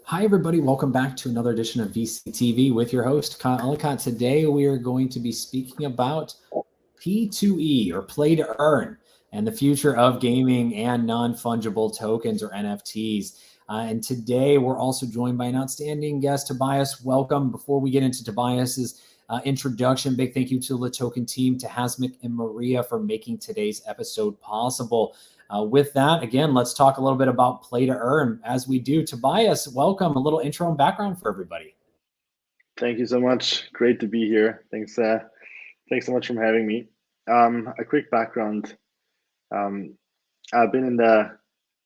Hi, everybody. Welcome back to another edition of VCTV with your host, Kyle Ellicott. Today, we are going to be speaking about P2E, or play to earn, and the future of gaming and non-fungible tokens, or NFTs. And today, we're also joined by an outstanding guest, Tobias. Welcome. Before we get into Tobias's introduction, big thank you to the Token team, to Hasmik and Maria for making today's episode possible. With that, again, let's talk a little bit about play to earn as we do. Tobias, welcome. A little intro and background for everybody. Thank you so much. Great to be here. Thanks so much for having me. A quick background. I've been in the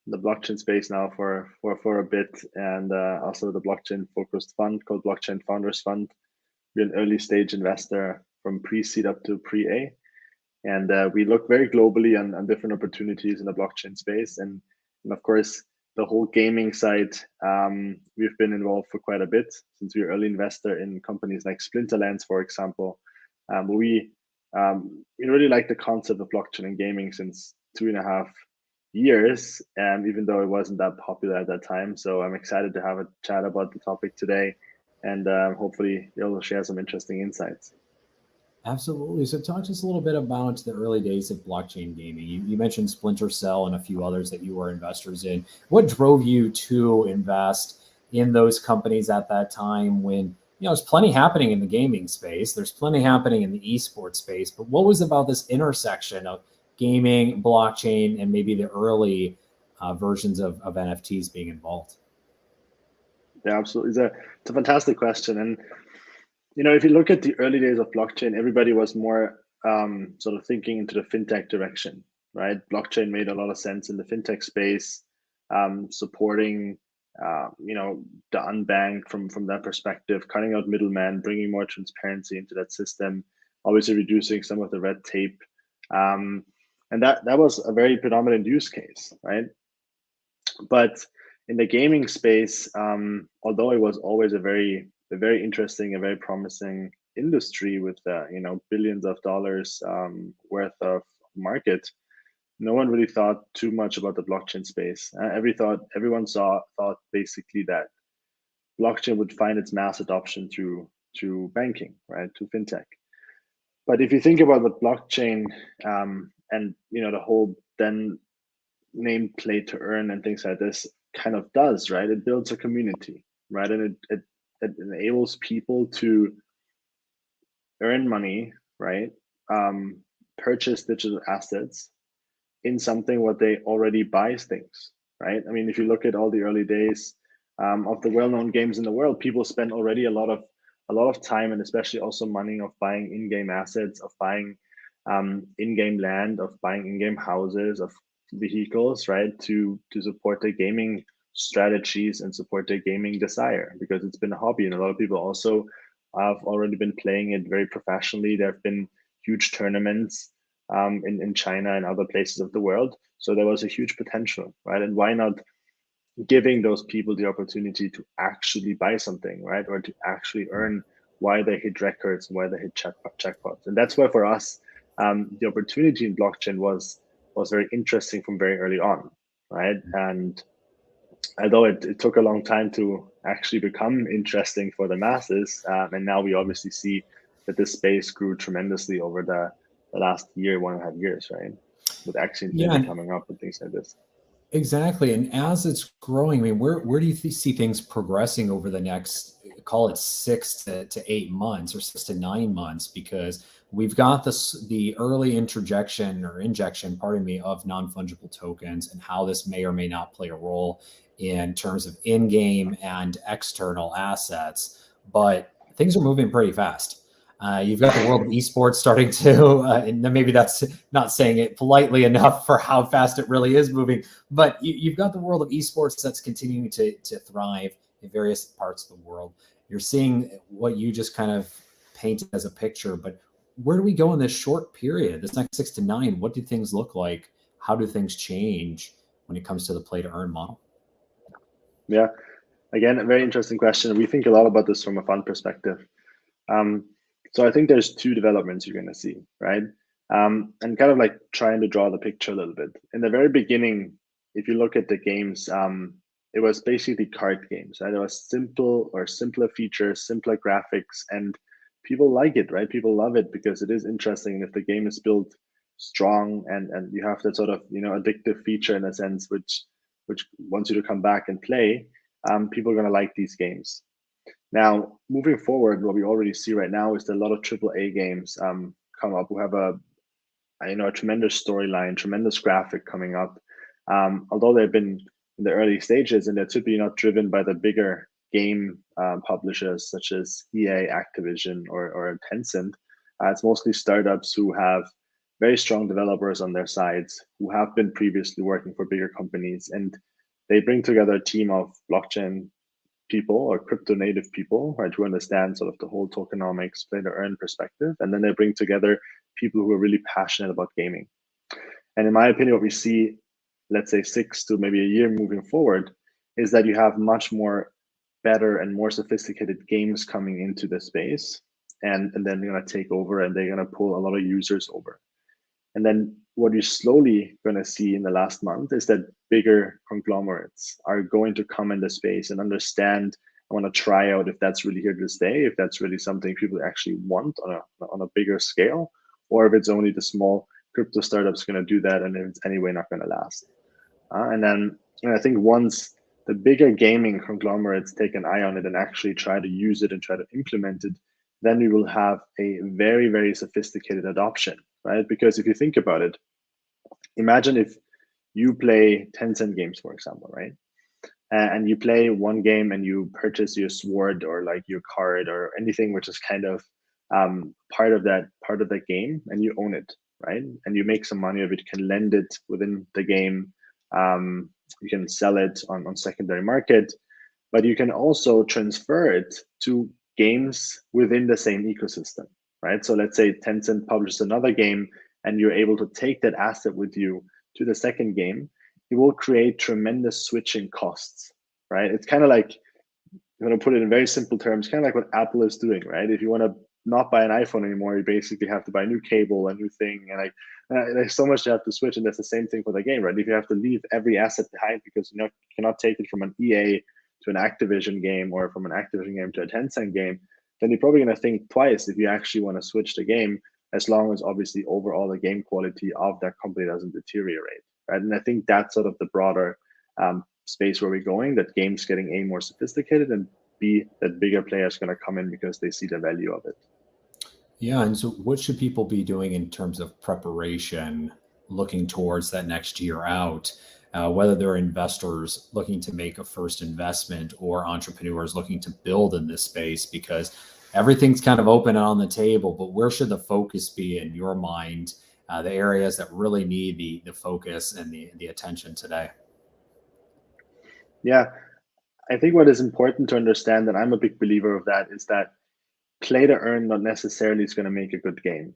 blockchain space now for a bit, and also the blockchain focused fund called Blockchain Founders Fund. We're an early stage investor from pre-seed up to pre-A. And we look very globally on different opportunities in the blockchain space. And of course, the whole gaming side, we've been involved for quite a bit since we're early investor in companies like Splinterlands, for example. We really like the concept of blockchain and gaming since 2.5 years, even though it wasn't that popular at that time. So I'm excited to have a chat about the topic today, and hopefully you'll share some interesting insights. Absolutely. So talk to us a little bit about the early days of blockchain gaming. You mentioned Splinter Cell and a few others that you were investors in. What drove you to invest in those companies at that time when, there's plenty happening in the gaming space, there's plenty happening in the esports space, but what was about this intersection of gaming, blockchain, and maybe the early versions of NFTs being involved? Yeah, absolutely. It's a fantastic question. And if you look at the early days of blockchain, everybody was more sort of thinking into the fintech direction, right? Blockchain made a lot of sense in the fintech space, supporting, the unbanked from that perspective, cutting out middlemen, bringing more transparency into that system, obviously reducing some of the red tape, and that was a very predominant use case, right? But in the gaming space, although it was always a very interesting, a very promising industry with billions of dollars worth of market, no one really thought too much about the blockchain space. Everyone thought basically that blockchain would find its mass adoption through banking, right, to fintech. But if you think about what blockchain and the whole then named play to earn and things like this kind of does, right? It builds a community, right? And it enables people to earn money, right? Purchase digital assets in something what they already buys things, right? I mean, if you look at all the early days of the well-known games in the world, people spend already a lot of time and especially also money of buying in-game assets, of buying in-game land, of buying in-game houses, of vehicles, right, to support their gaming strategies and support their gaming desire, because it's been a hobby. And a lot of people also have already been playing it very professionally. There have been huge tournaments in China and other places of the world. So there was a huge potential, right? And why not giving those people the opportunity to actually buy something, right? Or to actually earn why they hit records, why they hit jackpots. And that's why for us, the opportunity in blockchain was very interesting from very early on, right? And although it took a long time to actually become interesting for the masses, and now we obviously see that this space grew tremendously over the last year, 1.5 years, right? With Axie Infinity coming up and things like this. Exactly. And as it's growing, I mean, where do you see things progressing over the next, call it 6 to 8 months or 6 to 9 months? Because we've got the early injection, pardon me, of non-fungible tokens and how this may or may not play a role in terms of in-game and external assets. But things are moving pretty fast. You've got the world of esports starting to, and maybe that's not saying it politely enough for how fast it really is moving, but you've got the world of esports that's continuing to thrive in various parts of the world. You're seeing what you just kind of painted as a picture, but where do we go in this short period, this next 6 to 9? What do things look like? How do things change when it comes to the play to earn model? Yeah, again, a very interesting question. We think a lot about this from a fund perspective. So I think there's two developments you're going to see, right? And kind of like trying to draw the picture a little bit. In the very beginning, if you look at the games, it was basically card games, right? It was simple or simpler features, simpler graphics, and people like it, right? People love it because it is interesting. If the game is built strong and you have that sort of addictive feature in a sense, which wants you to come back and play, people are going to like these games. Now, moving forward, what we already see right now is that a lot of AAA games come up who have a tremendous storyline, tremendous graphic coming up. Although they've been in the early stages and they're typically not driven by the bigger game publishers such as EA, Activision, or Tencent. It's mostly startups who have very strong developers on their sides who have been previously working for bigger companies, and they bring together a team of blockchain people or crypto native people, right, who understand sort of the whole tokenomics, play to earn perspective. And then they bring together people who are really passionate about gaming. And in my opinion, what we see, let's say 6 to maybe a year moving forward, is that you have much more better and more sophisticated games coming into the space. And then they're going to take over and they're going to pull a lot of users over. And then what you're slowly going to see in the last month is that bigger conglomerates are going to come in the space and understand, I want to try out if that's really here to stay, if that's really something people actually want on a bigger scale, or if it's only the small crypto startups going to do that and it's anyway not going to last. And I think once the bigger gaming conglomerates take an eye on it and actually try to use it and try to implement it, then we will have a very, very sophisticated adoption, right? Because if you think about it, imagine if you play Tencent games, for example, right? And you play one game and you purchase your sword or like your card or anything which is kind of part of that game, and you own it, right? And you make some money of it. You can lend it within the game. You can sell it on secondary market, but you can also transfer it to games within the same ecosystem, right? So let's say Tencent publishes another game and you're able to take that asset with you to the second game. It will create tremendous switching costs, right? It's kind of like, I'm going to put it in very simple terms, kind of like what Apple is doing, right? If you want to not buy an iPhone anymore, you basically have to buy a new cable, a new thing, and there's so much you have to switch. And that's the same thing for the game, right? If you have to leave every asset behind because you cannot take it from an EA to an Activision game or from an Activision game to a Tencent game, then you're probably going to think twice if you actually want to switch the game, as long as obviously overall the game quality of that company doesn't deteriorate, right? And I think that's sort of the broader space where we're going, that games getting A, more sophisticated, and B, that bigger players going to come in because they see the value of it. Yeah. And so what should people be doing in terms of preparation, looking towards that next year out, whether they're investors looking to make a first investment or entrepreneurs looking to build in this space? Because everything's kind of open and on the table, but where should the focus be in your mind, the areas that really need the focus and the attention today? Yeah, I think what is important to understand, and I'm a big believer of that, is that play to earn not necessarily is going to make a good game,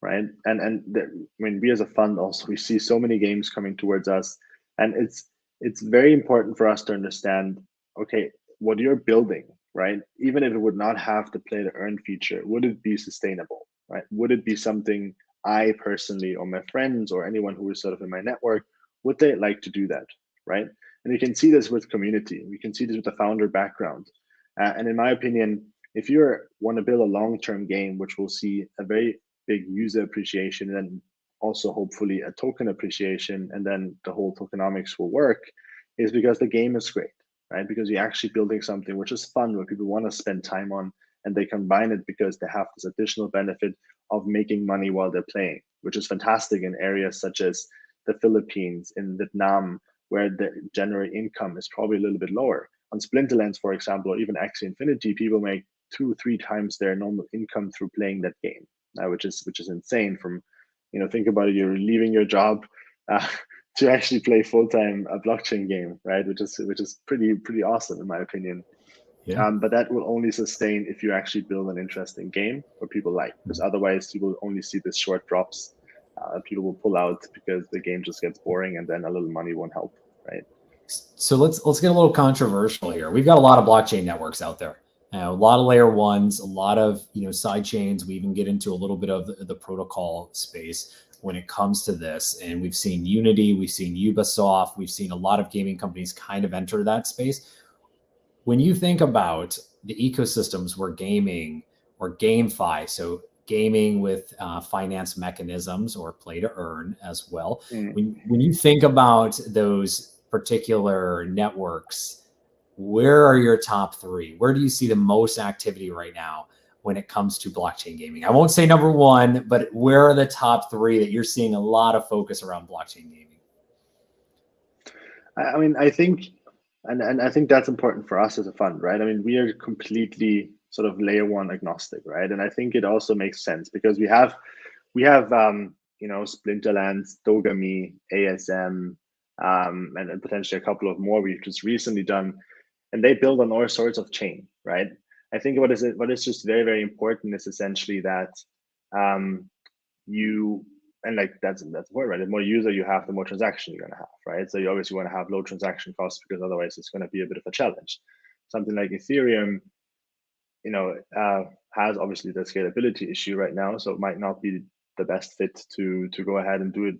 right? I mean, we as a fund also, we see so many games coming towards us, and it's very important for us to understand, okay, what you're building, right? Even if it would not have the play to earn feature, would it be sustainable, right? Would it be something I personally or my friends or anyone who is sort of in my network, would they like to do that, right? And you can see this with community. We can see this with the founder background. And in my opinion, if you want to build a long-term game, which will see a very big user appreciation and also hopefully a token appreciation, and then the whole tokenomics will work, is because the game is great, right? Because you're actually building something which is fun, where people want to spend time on, and they combine it because they have this additional benefit of making money while they're playing, which is fantastic in areas such as the Philippines, in Vietnam, where the general income is probably a little bit lower. On Splinterlands, for example, or even Axie Infinity, people make 2-3 times their normal income through playing that game, which is insane. From, think about it, you're leaving your job to actually play full time a blockchain game, right? Which is pretty awesome in my opinion. Yeah. But that will only sustain if you actually build an interesting game where people like, because otherwise you will only see the short drops. People will pull out because the game just gets boring, and then a little money won't help, right? So let's get a little controversial here. We've got a lot of blockchain networks out there. A lot of layer ones, a lot of side chains. We even get into a little bit of the protocol space when it comes to this. And we've seen Unity, we've seen Ubisoft, we've seen a lot of gaming companies kind of enter that space. When you think about the ecosystems where gaming or GameFi, so gaming with finance mechanisms or play to earn as well. When you think about those particular networks, where are your top three? Where do you see the most activity right now when it comes to blockchain gaming? I won't say number one, but where are the top three that you're seeing a lot of focus around blockchain gaming? I mean, I think, and I think that's important for us as a fund, right? I mean, we are completely sort of layer one agnostic, right? And I think it also makes sense because we have Splinterlands, Dogami, ASM, and potentially a couple of more we've just recently done, and they build on all sorts of chain, right? I think what is just very, very important is essentially that you, and like that's important, right? The more user you have, the more transaction you're gonna have, right? So you obviously want to have low transaction costs because otherwise it's going to be a bit of a challenge. Something like Ethereum, has obviously the scalability issue right now, so it might not be the best fit to go ahead and do it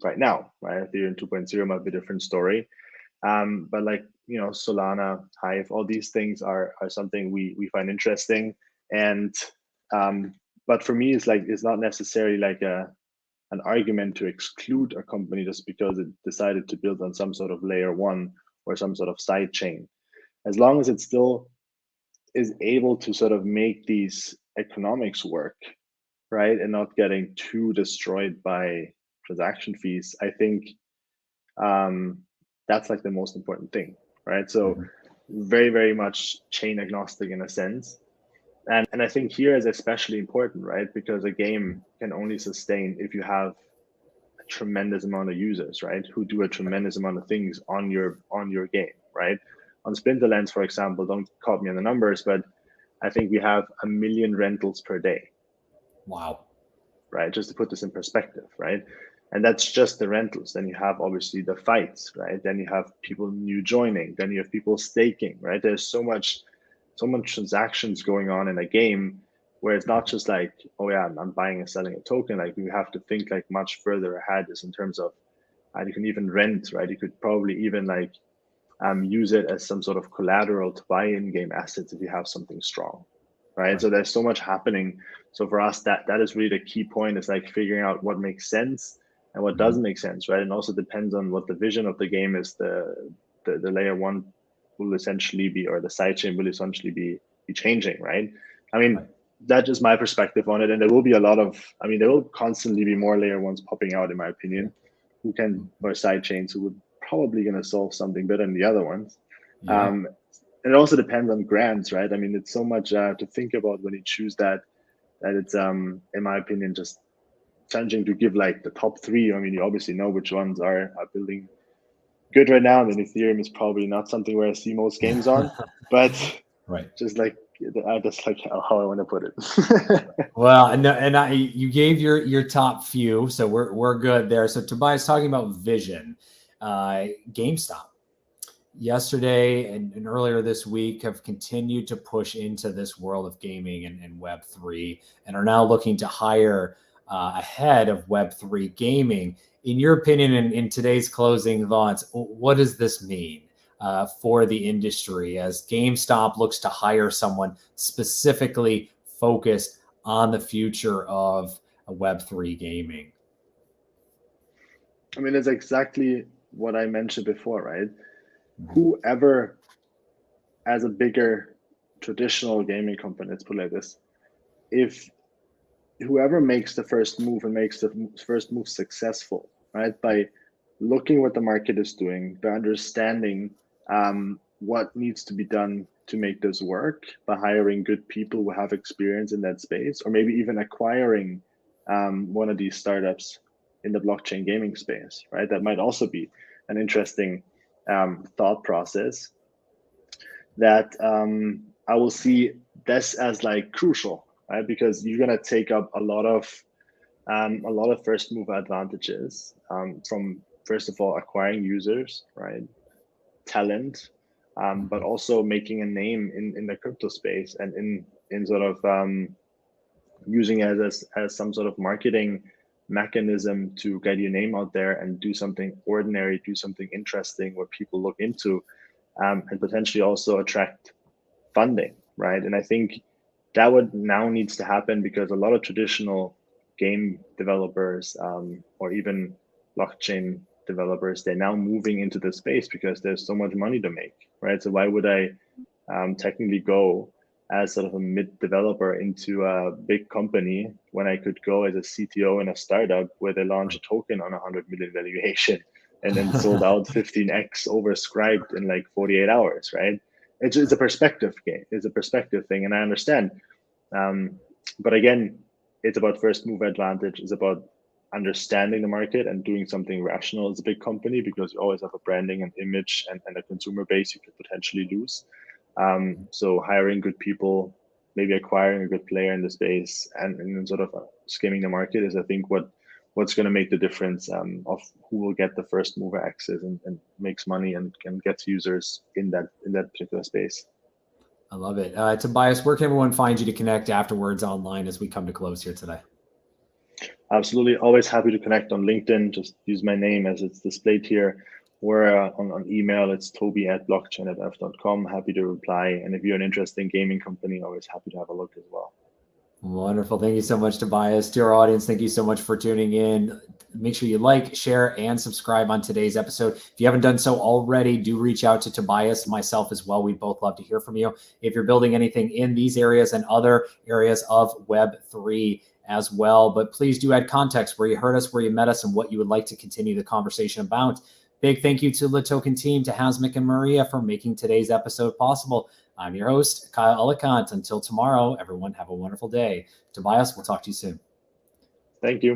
right now, right? Ethereum 2.0 might be a different story. But like, Solana, Hive, all these things are something we find interesting. And but for me, it's not necessarily like an argument to exclude a company just because it decided to build on some sort of layer one or some sort of side chain. As long as it still is able to sort of make these economics work, right, and not getting too destroyed by transaction fees, I think that's like the most important thing, right? So very, very much chain agnostic in a sense. And I think here is especially important, right? Because a game can only sustain if you have a tremendous amount of users, right? Who do a tremendous amount of things on your game, right? On Splinterlands, for example, don't quote me on the numbers, but I think we have 1 million rentals per day. Wow. Right? Just to put this in perspective, right? And that's just the rentals. Then you have obviously the fights, right? Then you have people new joining. Then you have people staking, right? There's so much transactions going on in a game where it's not just like, oh yeah, I'm buying and selling a token. Like we have to think like much further ahead, is in terms of you can even rent, right? You could probably even like use it as some sort of collateral to buy in-game assets if you have something strong, right? So there's so much happening. So for us, that is really the key point, is like figuring out what makes sense and what doesn't make sense, right? And also depends on what the vision of the game is. The layer one will essentially be, or the sidechain will essentially be changing, right? I mean, that's just my perspective on it. And there will be a lot of, I mean, there will constantly be more layer ones popping out, in my opinion, who can, or sidechains who would probably going to solve something better than the other ones. And it also depends on grants, right? I mean, it's so much to think about when you choose that it's, in my opinion, just challenging to give like the top three. I mean, you obviously know which ones are building good right now, and then Ethereum is probably not something where I see most games on, but just like that's like how I want to put it. Well, and you gave your top few, so we're good there. So Tobias, talking about vision, GameStop yesterday and earlier this week have continued to push into this world of gaming and Web3, and are now looking to hire ahead of Web3 gaming. In your opinion, in today's closing thoughts, what does this mean for the industry as GameStop looks to hire someone specifically focused on the future of Web3 gaming? I mean, it's exactly what I mentioned before, right? Whoever, as a bigger traditional gaming company, let's put it like this, if whoever makes the first move and makes the first move successful, right, by looking what the market is doing, by understanding what needs to be done to make this work, by hiring good people who have experience in that space, or maybe even acquiring one of these startups in the blockchain gaming space, right? That might also be an interesting thought process that I will see this as like crucial, right? Because you're gonna take up a lot of first mover advantages from, first of all, acquiring users, right? Talent, but also making a name in the crypto space and in sort of using it as some sort of marketing mechanism to get your name out there and do something ordinary, do something interesting where people look into, and potentially also attract funding, right? And I think that would now needs to happen because a lot of traditional game developers or even blockchain developers, they're now moving into the space because there's so much money to make, right? So why would I technically go as sort of a mid developer into a big company when I could go as a CTO in a startup where they launch a token on 100 million valuation and then sold out 15x overscribed in like 48 hours, right? It's a perspective game. It's a perspective thing, and I understand. But again, it's about first move advantage. It's about understanding the market and doing something rational as a big company because you always have a branding and image and a consumer base you could potentially lose. So hiring good people, maybe acquiring a good player in the space, and sort of skimming the market is, I think, what's going to make the difference of who will get the first mover access and makes money and gets users in that particular space. I love it. Tobias, where can everyone find you to connect afterwards online as we come to close here today? Absolutely. Always happy to connect on LinkedIn. Just use my name as it's displayed here. Or on email, it's toby@blockchainff.com. Happy to reply. And if you're an interesting gaming company, always happy to have a look as well. Wonderful. Thank you so much, Tobias. To our audience, thank you so much for tuning in. Make sure you like, share, and subscribe on today's episode. If you haven't done so already, do reach out to Tobias, myself as well. We'd both love to hear from you. If you're building anything in these areas and other areas of Web3 as well, but please do add context where you heard us, where you met us, and what you would like to continue the conversation about. Big thank you to the Token team, to Hasmik and Maria for making today's episode possible. I'm your host, Kyle Ellicott. Until tomorrow, everyone have a wonderful day. Tobias, we'll talk to you soon. Thank you.